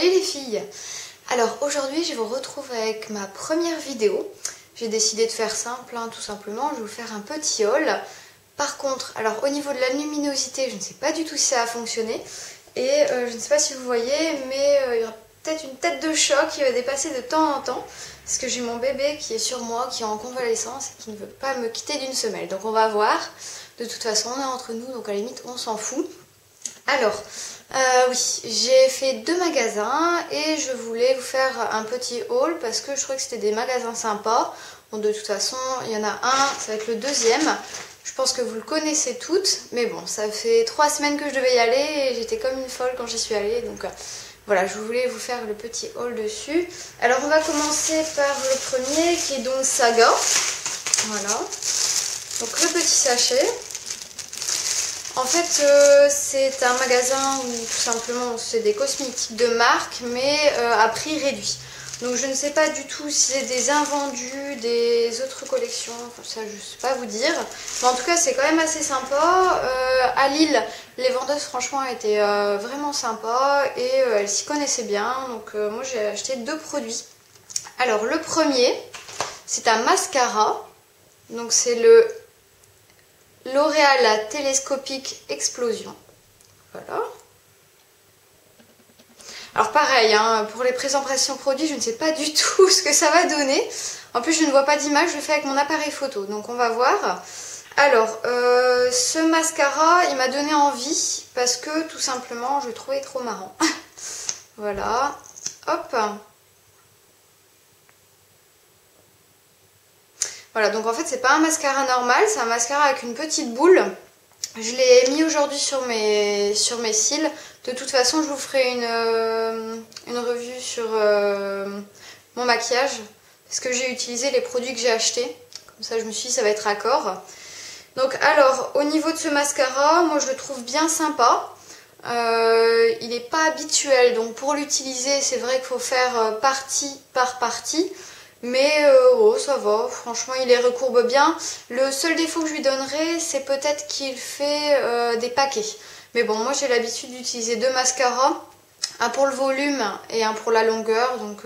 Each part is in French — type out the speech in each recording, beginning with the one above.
Salut les filles! Alors aujourd'hui je vous retrouve avec ma première vidéo. J'ai décidé de faire simple, tout simplement. Je vais vous faire un petit haul. Par contre, alors au niveau de la luminosité, je ne sais pas du tout si ça a fonctionné. Et je ne sais pas si vous voyez, mais il y aura peut-être une tête de choc qui va dépasser de temps en temps. Parce que j'ai mon bébé qui est sur moi, qui est en convalescence et qui ne veut pas me quitter d'une semelle. Donc on va voir. De toute façon, on est entre nous, donc à la limite, on s'en fout. Alors, oui, j'ai fait 2 magasins et je voulais vous faire un petit haul parce que je trouvais que c'était des magasins sympas. Bon, de toute façon, il y en a un, ça va être le deuxième. Je pense que vous le connaissez toutes, mais bon, ça fait 3 semaines que je devais y aller et j'étais comme une folle quand j'y suis allée. Donc voilà, je voulais vous faire le petit haul dessus. Alors, on va commencer par le premier qui est donc Saga. Voilà. Donc, le petit sachet. En fait, c'est un magasin où tout simplement c'est des cosmétiques de marque, mais à prix réduit. Donc je ne sais pas du tout si c'est des invendus, des autres collections, enfin, ça je ne sais pas vous dire. Mais en tout cas c'est quand même assez sympa. À Lille, les vendeuses franchement étaient vraiment sympas et elles s'y connaissaient bien. Donc moi j'ai acheté 2 produits. Alors le premier, c'est un mascara. Donc c'est le L'Oréal Télescopique Explosion. Voilà. Alors pareil, pour les présentations produits, je ne sais pas du tout ce que ça va donner. En plus, je ne vois pas d'image, je le fais avec mon appareil photo. Donc on va voir. Alors, ce mascara, il m'a donné envie parce que tout simplement, je le trouvais trop marrant. Voilà. Hop. Voilà, donc en fait c'est pas un mascara normal, c'est un mascara avec une petite boule. Je l'ai mis aujourd'hui sur mes cils. De toute façon, je vous ferai une revue sur mon maquillage. Parce que j'ai utilisé les produits que j'ai achetés. Comme ça, je me suis dit ça va être raccord. Donc alors, au niveau de ce mascara, moi je le trouve bien sympa. Il n'est pas habituel, donc pour l'utiliser, c'est vrai qu'il faut faire partie par partie. Mais oh, ça va, franchement il les recourbe bien. Le seul défaut que je lui donnerais, c'est peut-être qu'il fait des paquets. Mais bon, moi j'ai l'habitude d'utiliser 2 mascaras, un pour le volume et un pour la longueur. Donc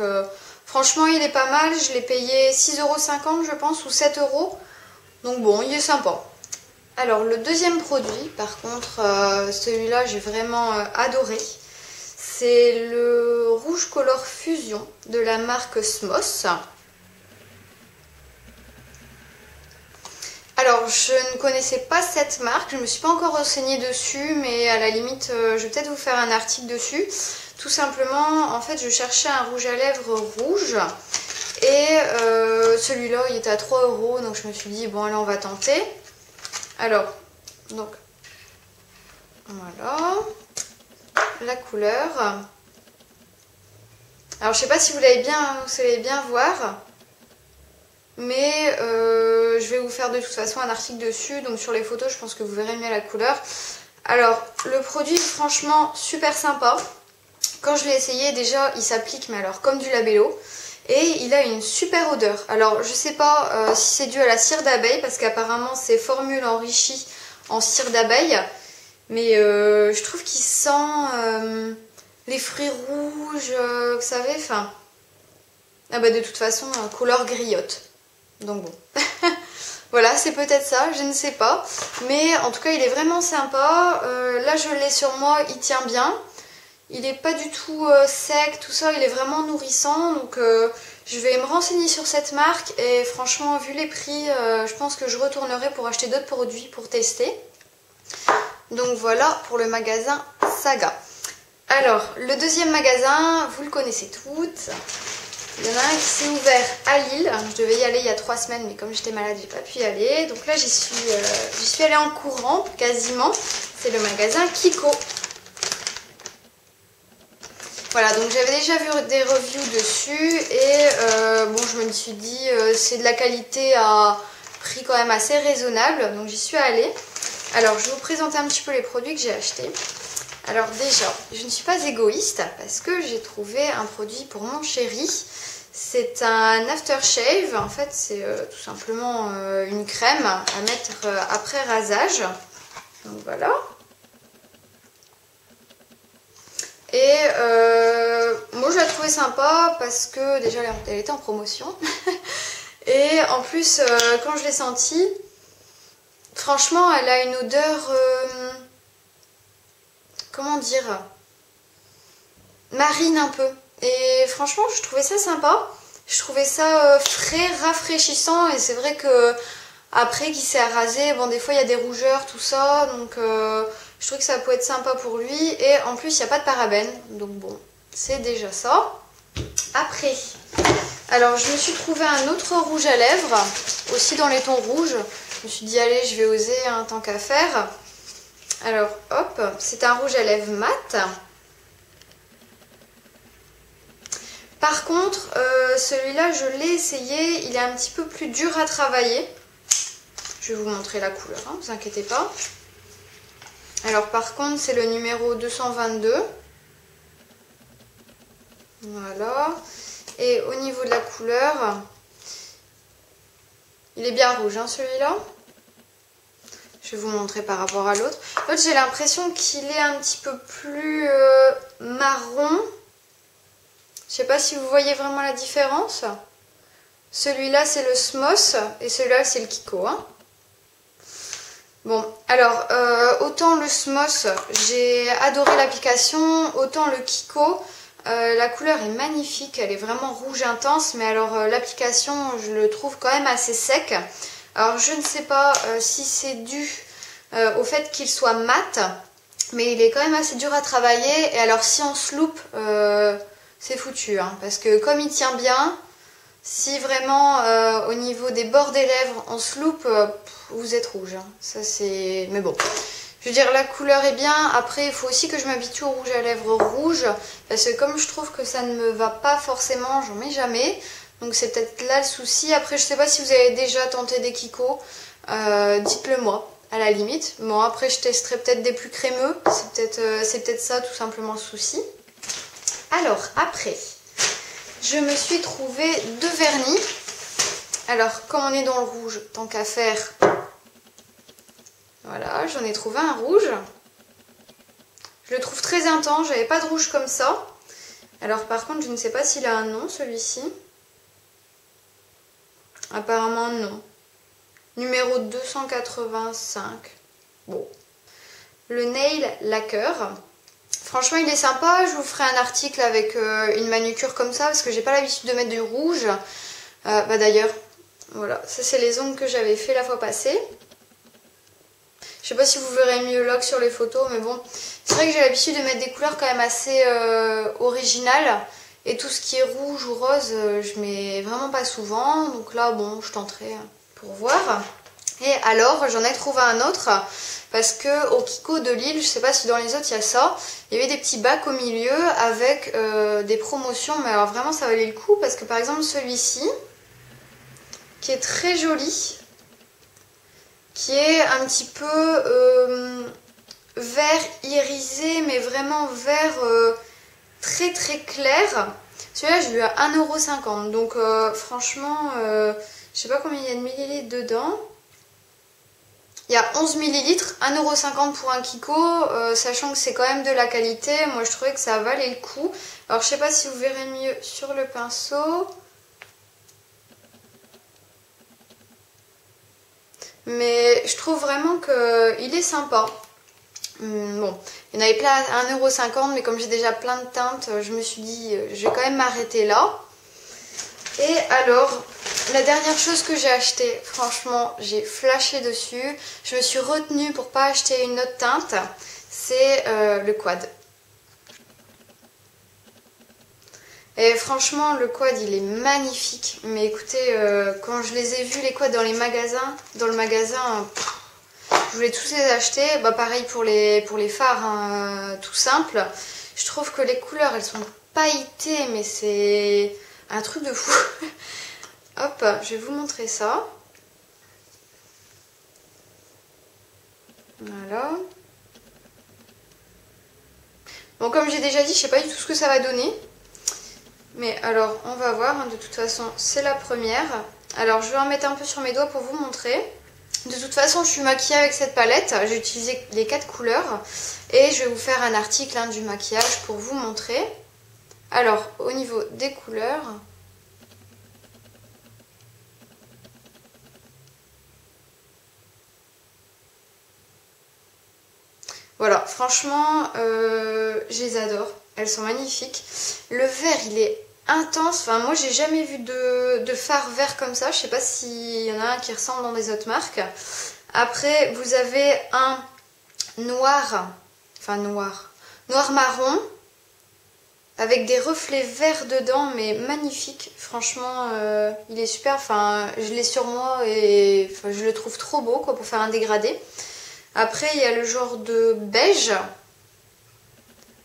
franchement il est pas mal, je l'ai payé 6,50 € je pense, ou 7 €. Donc bon, il est sympa. Alors le deuxième produit, par contre, celui-là j'ai vraiment adoré. C'est le Rouge Color Fusion de la marque Smos. Alors, je ne connaissais pas cette marque, je ne me suis pas encore renseignée dessus, mais à la limite, je vais peut-être vous faire un article dessus. Tout simplement, en fait, je cherchais un rouge à lèvres rouge, et celui-là, il était à 3 €, donc je me suis dit, bon, allez, on va tenter. Alors, donc, voilà, la couleur. Alors, je ne sais pas si vous allez bien voir. Mais je vais vous faire de toute façon un article dessus, donc sur les photos je pense que vous verrez mieux la couleur. Alors le produit franchement super sympa. Quand je l'ai essayé déjà il s'applique mais alors comme du labello. Et il a une super odeur. Alors je sais pas si c'est dû à la cire d'abeille parce qu'apparemment c'est formule enrichie en cire d'abeille. Mais je trouve qu'il sent les fruits rouges, vous savez, enfin... Ah bah de toute façon couleur griotte. Donc bon, voilà, c'est peut-être ça, je ne sais pas. Mais en tout cas, il est vraiment sympa. Là, je l'ai sur moi, il tient bien. Il n'est pas du tout sec, tout ça, il est vraiment nourrissant. Donc, je vais me renseigner sur cette marque. Et franchement, vu les prix, je pense que je retournerai pour acheter d'autres produits pour tester. Donc voilà pour le magasin Saga. Alors, le deuxième magasin, vous le connaissez toutes. Il y en a un qui s'est ouvert à Lille. Je devais y aller il y a 3 semaines, mais comme j'étais malade, j'ai pas pu y aller. Donc là, j'y suis allée en courant, quasiment. C'est le magasin Kiko. Voilà, donc j'avais déjà vu des reviews dessus. Et bon, je me suis dit, c'est de la qualité à prix quand même assez raisonnable. Donc j'y suis allée. Alors, je vais vous présenter un petit peu les produits que j'ai achetés. Alors déjà, je ne suis pas égoïste parce que j'ai trouvé un produit pour mon chéri. C'est un aftershave, en fait c'est tout simplement une crème à mettre après rasage. Donc voilà. Et je la trouvais sympa parce que déjà elle était en promotion. Et en plus, quand je l'ai sentie, franchement, elle a une odeur... comment dire, marine un peu. Et franchement, je trouvais ça sympa. Je trouvais ça frais, rafraîchissant. Et c'est vrai que après qu'il s'est arasé, bon, des fois il y a des rougeurs, tout ça. Donc je trouve que ça peut être sympa pour lui. Et en plus, il n'y a pas de parabènes. Donc bon, c'est déjà ça. Après, alors je me suis trouvé un autre rouge à lèvres, aussi dans les tons rouges. Je me suis dit, allez, je vais oser, hein, tant qu'à faire. Alors, hop, c'est un rouge à lèvres mat. Par contre, celui-là, je l'ai essayé. Il est un petit peu plus dur à travailler. Je vais vous montrer la couleur, hein, ne vous inquiétez pas. Alors, par contre, c'est le numéro 222. Voilà. Et au niveau de la couleur, il est bien rouge, hein, celui-là. Je vais vous montrer par rapport à l'autre. L'autre, j'ai l'impression qu'il est un petit peu plus marron. Je sais pas si vous voyez vraiment la différence. Celui-là, c'est le Smos et celui-là, c'est le Kiko. Hein. Bon, alors, autant le Smos, j'ai adoré l'application, autant le Kiko, la couleur est magnifique, elle est vraiment rouge intense, mais alors l'application, je le trouve quand même assez sec. Alors, je ne sais pas si c'est dû au fait qu'il soit mat, mais il est quand même assez dur à travailler. Et alors, si on se loupe, c'est foutu, hein, parce que comme il tient bien, si vraiment au niveau des bords des lèvres, on se loupe, vous êtes rouge. Hein. Ça, c'est... Mais bon, je veux dire, la couleur est bien. Après, il faut aussi que je m'habitue au rouge à lèvres rouge, parce que comme je trouve que ça ne me va pas forcément, j'en mets jamais. Donc c'est peut-être là le souci. Après, je sais pas si vous avez déjà tenté des Kiko. Dites-le moi, à la limite. Bon, après, je testerai peut-être des plus crémeux. C'est peut-être ça, tout simplement, le souci. Alors, après, je me suis trouvé deux vernis. Alors, comme on est dans le rouge, tant qu'à faire, voilà, j'en ai trouvé un rouge. Je le trouve très intense. J'avais pas de rouge comme ça. Alors, par contre, je ne sais pas s'il a un nom, celui-ci. Apparemment non. Numéro 285. Bon. Le Nail Lacquer. Franchement, il est sympa. Je vous ferai un article avec une manucure comme ça parce que j'ai pas l'habitude de mettre du rouge. Bah d'ailleurs, voilà. Ça, c'est les ongles que j'avais fait la fois passée. Je sais pas si vous verrez mieux là que sur les photos, mais bon. C'est vrai que j'ai l'habitude de mettre des couleurs quand même assez originales. Et tout ce qui est rouge ou rose, je mets vraiment pas souvent. Donc là, bon, je tenterai pour voir. Et alors, j'en ai trouvé un autre. Parce que au Kiko de Lille, je sais pas si dans les autres il y a ça. Il y avait des petits bacs au milieu avec des promotions. Mais alors vraiment, ça valait le coup. Parce que par exemple, celui-ci, qui est très joli. Qui est un petit peu vert irisé. Mais vraiment vert... très très clair. Celui-là, je lui ai à 1,50 €. Donc franchement, je sais pas combien il y a de millilitres dedans. Il y a 11 millilitres, 1,50 € pour un Kiko, sachant que c'est quand même de la qualité. Moi, je trouvais que ça valait le coup. Alors, je sais pas si vous verrez mieux sur le pinceau. Mais je trouve vraiment qu'il est sympa. Bon, il y en avait plein à 1,50 €, mais comme j'ai déjà plein de teintes, je me suis dit, je vais quand même m'arrêter là. Et alors, la dernière chose que j'ai achetée, franchement, j'ai flashé dessus. Je me suis retenue pour pas acheter une autre teinte. C'est le quad. Et franchement, le quad, il est magnifique. Mais écoutez, quand je les ai vus, les quads dans le magasin, je voulais tous les acheter. Bah, pareil pour les fards, hein, tout simple. Je trouve que les couleurs, elles sont pailletées, mais c'est un truc de fou. Hop, je vais vous montrer ça. Voilà. Bon, comme j'ai déjà dit, je sais pas du tout ce que ça va donner. Mais alors, on va voir. Hein, de toute façon, c'est la première. Alors, je vais en mettre un peu sur mes doigts pour vous montrer. De toute façon, je suis maquillée avec cette palette. J'ai utilisé les 4 couleurs. Et je vais vous faire un article, hein, du maquillage pour vous montrer. Alors, au niveau des couleurs... Voilà, franchement, je les adore. Elles sont magnifiques. Le vert, il est intense. Enfin, moi, j'ai jamais vu de fard vert comme ça. Je sais pas s'il y en a un qui ressemble dans des autres marques. Après, vous avez un noir, enfin noir marron, avec des reflets verts dedans, mais magnifique. Franchement, il est super. Enfin, je l'ai sur moi et enfin, je le trouve trop beau quoi, pour faire un dégradé. Après, il y a le genre de beige.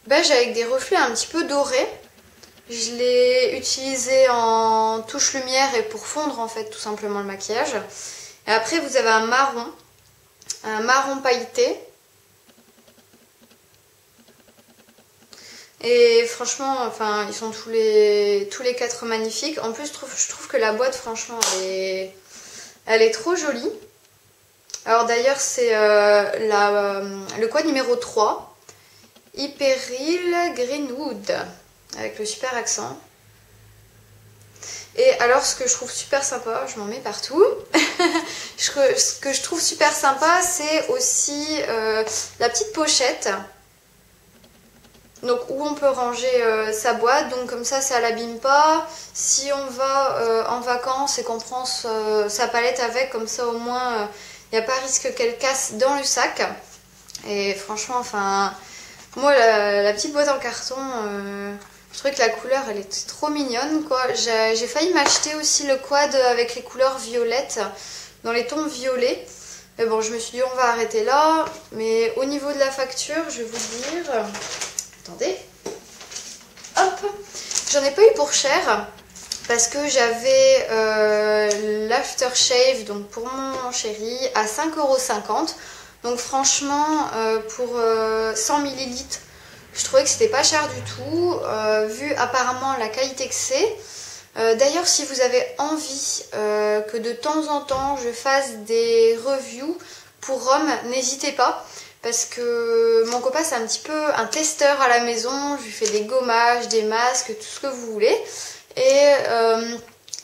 Beige avec des reflets un petit peu dorés. Je l'ai utilisé en touche lumière et pour fondre en fait tout simplement le maquillage. Et après, vous avez un marron pailleté. Et franchement, enfin, ils sont tous les 4 magnifiques. En plus, je trouve que la boîte, franchement, elle est trop jolie. Alors d'ailleurs, c'est le quad numéro 3, Hyperil Greenwood, avec le super accent. Et alors, ce que je trouve super sympa, je m'en mets partout, ce que je trouve super sympa, c'est aussi la petite pochette. Donc où on peut ranger sa boîte, donc comme ça l'abîme pas. Si on va en vacances et qu'on prend sa palette avec, comme ça au moins il n'y a pas risque qu'elle casse dans le sac. Et franchement, enfin, moi la petite boîte en carton, je trouvais que la couleur elle était trop mignonne quoi. J'ai failli m'acheter aussi le quad avec les couleurs violettes, dans les tons violets. Mais bon, je me suis dit on va arrêter là. Mais au niveau de la facture, je vais vous dire... Attendez, hop, j'en ai pas eu pour cher parce que j'avais l'aftershave donc pour mon chéri à 5,50 €. Donc franchement, pour 100 ml, je trouvais que c'était pas cher du tout, vu apparemment la qualité que c'est. D'ailleurs, si vous avez envie que de temps en temps je fasse des reviews pour Rome, n'hésitez pas. Parce que mon copain c'est un petit peu un testeur à la maison, je lui fais des gommages, des masques, tout ce que vous voulez. Et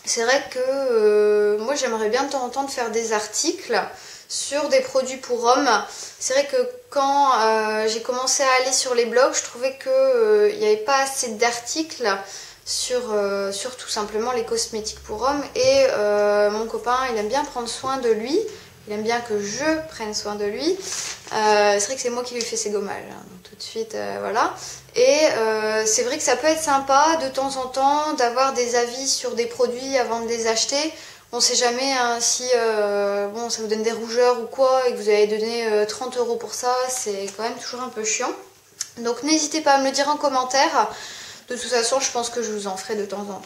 c'est vrai que moi j'aimerais bien de temps en temps de faire des articles sur des produits pour hommes. C'est vrai que quand j'ai commencé à aller sur les blogs, je trouvais qu'il n'y avait pas assez d'articles sur tout simplement les cosmétiques pour hommes. Et mon copain il aime bien prendre soin de lui. Il aime bien que je prenne soin de lui. C'est vrai que c'est moi qui lui fais ses gommages. Hein, donc tout de suite, voilà. Et c'est vrai que ça peut être sympa de temps en temps d'avoir des avis sur des produits avant de les acheter. On ne sait jamais hein, si bon, ça vous donne des rougeurs ou quoi et que vous allez donner 30 € pour ça. C'est quand même toujours un peu chiant. Donc n'hésitez pas à me le dire en commentaire. De toute façon, je pense que je vous en ferai de temps en temps.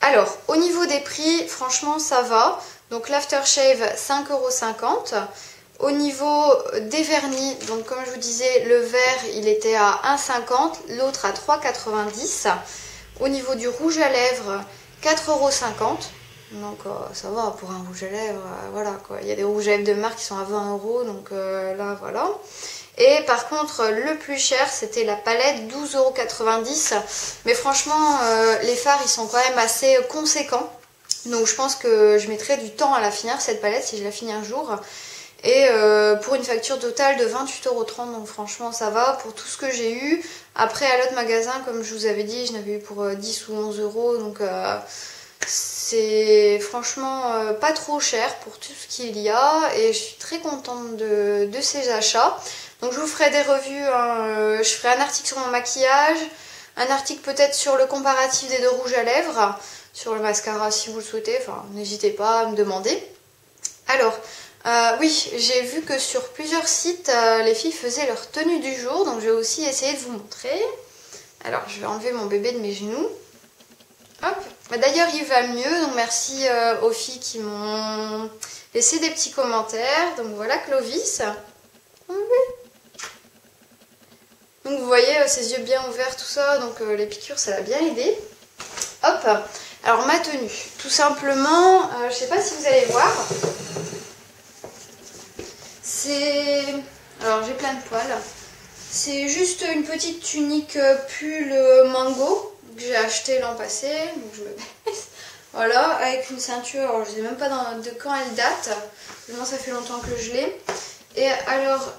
Alors, au niveau des prix, franchement, ça va. Donc l'aftershave 5,50 €. Au niveau des vernis, donc comme je vous disais, le vert il était à 1,50 €, l'autre à 3,90 €. Au niveau du rouge à lèvres, 4,50 €. Donc ça va pour un rouge à lèvres, voilà quoi. Il y a des rouges à lèvres de marque qui sont à 20 €, donc là voilà. Et par contre, le plus cher, c'était la palette, 12,90 €. Mais franchement, les fards, ils sont quand même assez conséquents. Donc je pense que je mettrai du temps à la finir, cette palette, si je la finis un jour. Et pour une facture totale de 28,30 €, donc franchement ça va pour tout ce que j'ai eu. Après à l'autre magasin, comme je vous avais dit, je n'avais eu pour 10 ou 11 €, donc c'est franchement pas trop cher pour tout ce qu'il y a. Et je suis très contente de ces achats. Donc je vous ferai des revues, hein, je ferai un article sur mon maquillage, un article peut-être sur le comparatif des deux rouges à lèvres, sur le mascara si vous le souhaitez, enfin n'hésitez pas à me demander. Alors, oui, j'ai vu que sur plusieurs sites, les filles faisaient leur tenue du jour, donc je vais aussi essayer de vous montrer. Alors, je vais enlever mon bébé de mes genoux. Hop. D'ailleurs, il va mieux, donc merci aux filles qui m'ont laissé des petits commentaires. Donc voilà Clovis. Donc vous voyez, ses yeux bien ouverts, tout ça, donc les piqûres, ça l'a bien aidé. Hop. Alors ma tenue, tout simplement, je sais pas si vous allez voir. C'est... Alors j'ai plein de poils. C'est juste une petite tunique pull mango. que j'ai acheté l'an passé, donc je me baisse. Voilà, avec une ceinture, alors je ne sais même pas de quand elle date, vraiment ça fait longtemps que je l'ai. Et alors,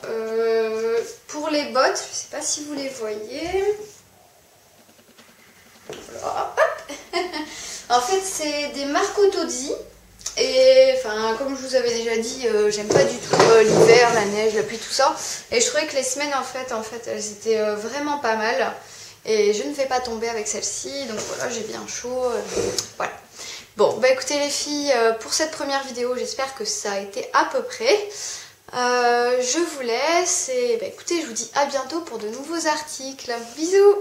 pour les bottes, je ne sais pas si vous les voyez. Voilà, hop. En fait, c'est des Marco Tozzi. Et enfin, comme je vous avais déjà dit, j'aime pas du tout l'hiver, la neige, la pluie, tout ça. Et je trouvais que les semelles, en fait, elles étaient vraiment pas mal. Et je ne vais pas tomber avec celle-ci. Donc voilà, j'ai bien chaud. Voilà. Bon, bah écoutez les filles, pour cette première vidéo, j'espère que ça a été à peu près. Je vous laisse et bah, écoutez, je vous dis à bientôt pour de nouveaux articles. Bisous!